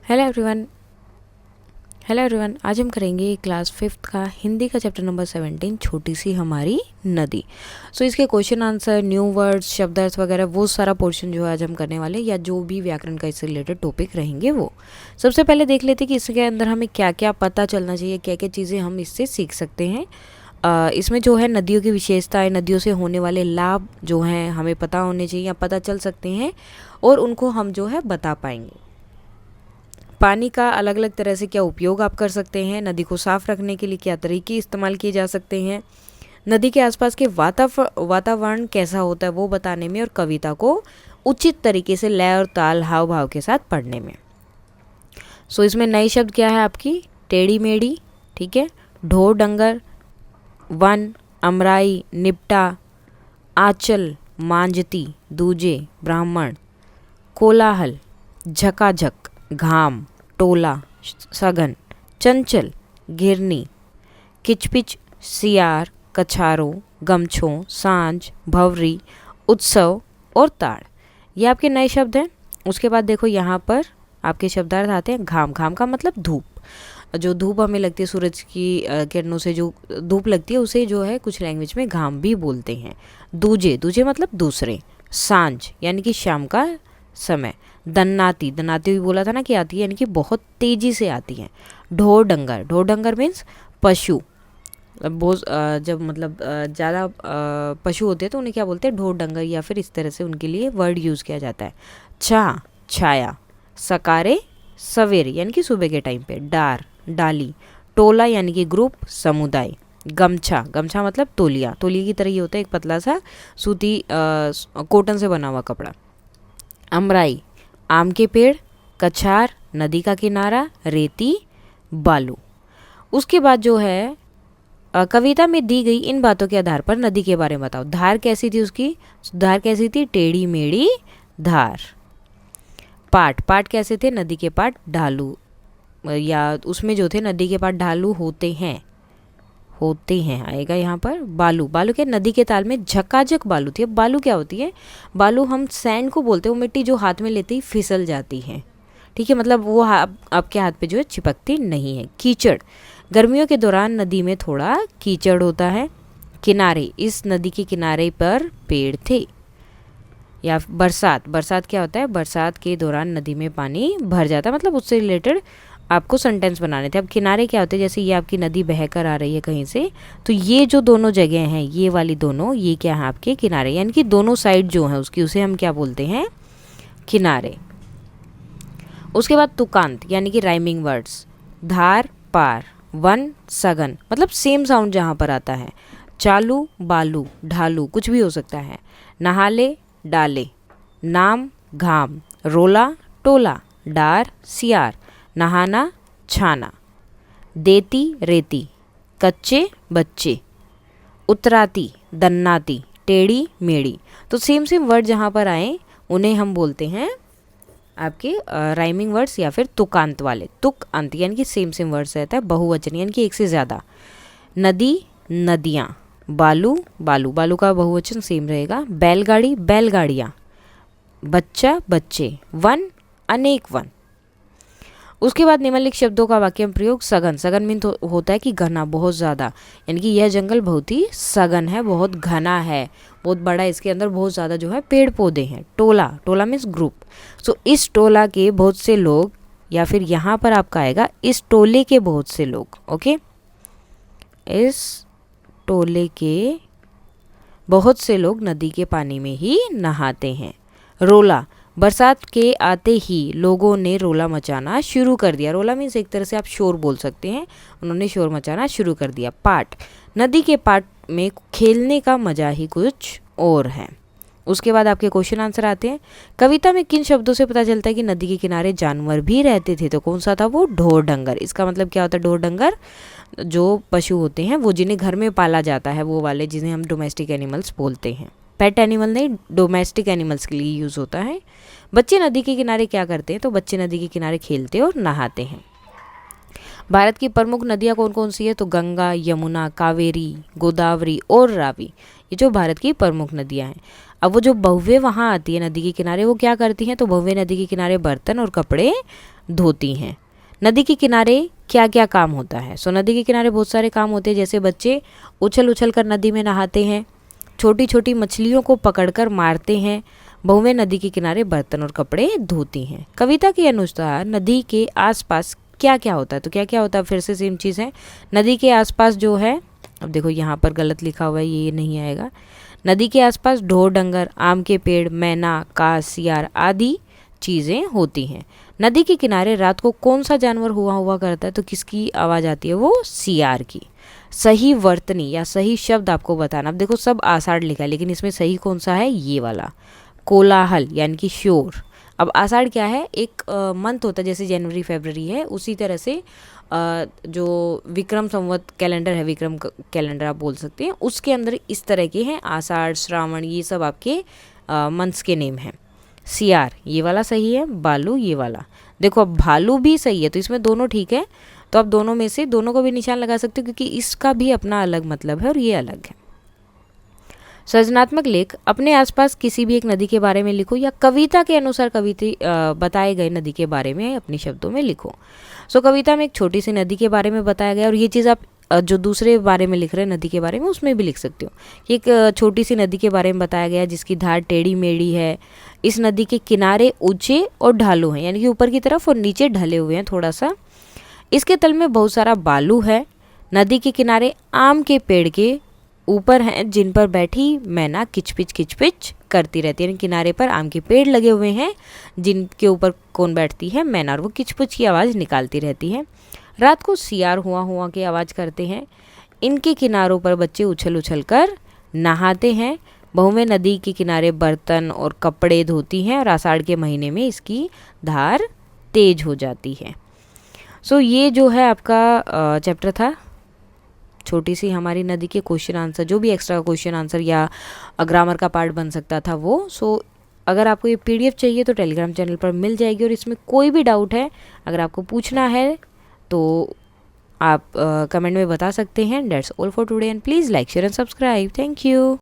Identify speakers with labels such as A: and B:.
A: Hello everyone. आज हम करेंगे क्लास 5th का हिंदी का चैप्टर नंबर 17 छोटी सी हमारी नदी। इसके क्वेश्चन आंसर, न्यू वर्ड्स, शब्दार्थ वगैरह वो सारा पोर्शन जो है आज हम करने वाले, या जो भी व्याकरण का इससे रिलेटेड टॉपिक रहेंगे वो सबसे पहले देख लेते हैं कि इसके अंदर हमें क्या क्या पता चलना चाहिए, क्या क्या चीज़ें हम इससे सीख सकते हैं। इसमें जो है नदियों की विशेषताएं, नदियों से होने वाले लाभ जो हैं हमें पता होने चाहिए या पता चल सकते हैं, और उनको हम जो है बता पाएंगे। पानी का अलग अलग तरह से क्या उपयोग आप कर सकते हैं, नदी को साफ रखने के लिए क्या तरीके इस्तेमाल किए जा सकते हैं, नदी के आसपास के वातावरण कैसा होता है वो बताने में, और कविता को उचित तरीके से लय और ताल, हाव भाव के साथ पढ़ने में। इसमें नए शब्द क्या है आपकी, टेढ़ी मेढ़ी, ठीक है, ढोर डंगर, वन, अमराई, निपटा, आंचल, मांजती, दूजे, ब्राह्मण, कोलाहल, झकाझक, घाम, टोला, सघन, चंचल, घिरनी, किचपिच, सियार, कछारों, गमछों, सांझ, भवरी, उत्सव और ताड़। ये आपके नए शब्द हैं। उसके बाद देखो यहाँ पर आपके शब्दार्थ आते हैं। घाम, घाम का मतलब धूप, जो धूप हमें लगती है सूरज की किरणों से जो धूप लगती है उसे जो है कुछ लैंग्वेज में घाम भी बोलते हैं। दूजे, दूजे मतलब दूसरे। सांझ यानी कि शाम का समय। दन्नाती, दन्नाती भी बोला था ना कि आती है, यानी कि बहुत तेजी से आती है। ढोर डंगर, ढोर डंगर मीन्स पशु। बहुत जब मतलब ज़्यादा पशु होते हैं तो उन्हें क्या बोलते हैं, ढोर डंगर, या फिर इस तरह से उनके लिए वर्ड यूज़ किया जाता है। छा, छाया। सकारे, सवेरे यानी कि सुबह के टाइम पे। डार, डाली। टोला यानी कि ग्रुप, समुदाय। गमछा, गमछा मतलब तौलिया, तौलिया की तरह ही होता है, एक पतला सा सूती कॉटन से बना हुआ कपड़ा। अमराई, आम के पेड़। कछार, नदी का किनारा। रेती, बालू। उसके बाद जो है कविता में दी गई इन बातों के आधार पर नदी के बारे में बताओ। धार कैसी थी उसकी, धार कैसी थी, टेढ़ी मेढ़ी धार। पाट, पाट कैसे थे, नदी के पाट ढालू, या उसमें जो थे नदी के पाट ढालू होते हैं आएगा यहाँ पर। बालू, बालू क्या, नदी के ताल में झकाझक बालू थी। अब बालू क्या होती है, बालू हम सैंड को बोलते हैं, वो मिट्टी जो हाथ में लेते ही फिसल जाती है, ठीक है, मतलब वो आपके हाथ पे जो है चिपकती नहीं है। कीचड़, गर्मियों के दौरान नदी में थोड़ा कीचड़ होता है। किनारे, इस नदी के किनारे पर पेड़ थे। या बरसात, बरसात क्या होता है, बरसात के दौरान नदी में पानी भर जाता है, मतलब उससे रिलेटेड आपको सेंटेंस बनाने थे। अब किनारे क्या होते हैं, जैसे ये आपकी नदी बहकर आ रही है कहीं से, तो ये जो दोनों जगह हैं, ये वाली दोनों, ये क्या है आपके किनारे, यानी कि दोनों साइड जो है उसकी, उसे हम क्या बोलते हैं, किनारे। उसके बाद तुकांत यानी कि राइमिंग वर्ड्स। धार, पार। वन, सघन मतलब सेम साउंड जहाँ पर आता है। चालू, बालू, ढालू कुछ भी हो सकता है। नहाले, डाले। नाम, घाम। रोला, टोला। डार, सियार। नहाना, छाना। देती, रेती। कच्चे, बच्चे। उतराती, दन्नाती। टेढ़ी, मेढ़ी। तो सेम सेम वर्ड जहाँ पर आए उन्हें हम बोलते हैं आपके राइमिंग वर्ड्स, या फिर तुकांत वाले। तुक अंत यानी कि सेम सेम वर्ड्स रहता है, बहुवचन यानी कि एक से ज़्यादा। नदी, नदियाँ। बालू, बालू, बालू का बहुवचन सेम रहेगा। बैलगाड़ी, बैलगाड़ियाँ। बच्चा, बच्चे। वन, अनेक वन। उसके बाद निम्नलिखित शब्दों का वाक्य में प्रयोग। सघन, सघन मीन तो होता है कि घना, बहुत ज़्यादा, यानी कि यह जंगल बहुत ही सघन है, बहुत घना है, बहुत बड़ा, इसके अंदर बहुत ज़्यादा जो है पेड़ पौधे हैं। टोला, टोला मीन्स ग्रुप। इस टोला के बहुत से लोग, या फिर यहाँ पर आपका आएगा इस टोले के बहुत से लोग। ओके, इस टोले के बहुत से लोग नदी के पानी में ही नहाते हैं। रोला, बरसात के आते ही लोगों ने रोला मचाना शुरू कर दिया। रोला मीन्स एक तरह से आप शोर बोल सकते हैं, उन्होंने शोर मचाना शुरू कर दिया। पाट, नदी के पाट में खेलने का मजा ही कुछ और है। उसके बाद आपके क्वेश्चन आंसर आते हैं। कविता में किन शब्दों से पता चलता है कि नदी के किनारे जानवर भी रहते थे, तो कौन सा था वो, ढोर डंगर। इसका मतलब क्या होता है, ढोर डंगर जो पशु होते हैं वो जिन्हें घर में पाला जाता है, वो वाले जिन्हें हम डोमेस्टिक एनिमल्स बोलते हैं। पेट एनिमल नहीं, डोमेस्टिक एनिमल्स के लिए यूज़ होता है। बच्चे नदी के किनारे क्या करते हैं, तो बच्चे नदी के किनारे खेलते और नहाते हैं। भारत की प्रमुख नदियाँ कौन कौन सी है, तो गंगा, यमुना, कावेरी, गोदावरी और रावी, ये जो भारत की प्रमुख नदियाँ हैं। अब वो जो बहुवे वहाँ आती है नदी के किनारे, वो क्या करती हैं, तो बहुवे नदी के किनारे बर्तन और कपड़े धोती हैं। नदी के किनारे क्या क्या काम होता है? सो नदी के किनारे बहुत सारे काम होते हैं, जैसे बच्चे उछल उछल कर नदी में नहाते हैं, छोटी छोटी मछलियों को पकड़कर मारते हैं, बहुएं नदी के किनारे बर्तन और कपड़े धोती हैं। कविता के अनुसार नदी के आसपास क्या क्या होता है? तो क्या क्या होता है, फिर से सेम चीज़ है। नदी के आसपास जो है, अब देखो यहाँ पर गलत लिखा हुआ है, ये नहीं आएगा। नदी के आसपास ढोर डंगर, आम के पेड़, मैना, कास, सियार आदि चीज़ें होती हैं। नदी के किनारे रात को कौन सा जानवर हुआ करता है? तो किसकी आवाज़ आती है? वो सियार की। सही वर्तनी या सही शब्द आपको बताना। अब देखो सब आषाढ़ लिखा है, लेकिन इसमें सही कौन सा है? ये वाला, कोलाहल यानी कि शोर। अब आषाढ़ क्या है? एक मंथ होता है, जैसे जनवरी फरवरी है, उसी तरह से जो विक्रम संवत कैलेंडर है, विक्रम कैलेंडर आप बोल सकते हैं, उसके अंदर इस तरह के हैं, आषाढ़, श्रावण, ये सब आपके मंथ्स के नेम हैं। सियार ये वाला सही है, बालू ये वाला। देखो अब भालू भी सही है, तो इसमें दोनों ठीक है, तो आप दोनों में से दोनों को भी निशान लगा सकते हो, क्योंकि इसका भी अपना अलग मतलब है और ये अलग है। सृजनात्मक लेख, अपने आसपास किसी भी एक नदी के बारे में लिखो या कविता के अनुसार बताए गए नदी के बारे में अपने शब्दों में लिखो। सो कविता में एक छोटी सी नदी के बारे में बताया गया, और ये चीज़ आप जो दूसरे बारे में लिख रहे हैं नदी के बारे में, उसमें भी लिख सकते हो कि एक छोटी सी नदी के बारे में बताया गया जिसकी धार टेढ़ी मेढ़ी है। इस नदी के किनारे ऊंचे और ढालू हैं, यानी कि ऊपर की तरफ और नीचे ढले हुए हैं थोड़ा सा। इसके तल में बहुत सारा बालू है। नदी के किनारे आम के पेड़ के ऊपर हैं, जिन पर बैठी मैना किचपिच किचपिच करती रहती है। किनारे पर आम के पेड़ लगे हुए हैं, जिनके ऊपर कौन बैठती है? मैना, और वो किचपिच की आवाज़ निकालती रहती है। रात को सियार हुआ की आवाज़ करते हैं। इनके किनारों पर बच्चे उछल उछल कर नहाते हैं। बहुएं नदी के किनारे बर्तन और कपड़े धोती हैं, और आषाढ़ के महीने में इसकी धार तेज हो जाती है। सो ये जो है आपका चैप्टर था, छोटी सी हमारी नदी के क्वेश्चन आंसर, जो भी एक्स्ट्रा क्वेश्चन आंसर या ग्रामर का पार्ट बन सकता था वो। सो अगर आपको ये PDF चाहिए तो टेलीग्राम चैनल पर मिल जाएगी, और इसमें कोई भी डाउट है अगर आपको पूछना है तो आप कमेंट में बता सकते हैं। That's all for today, and please like, share and subscribe. Thank you.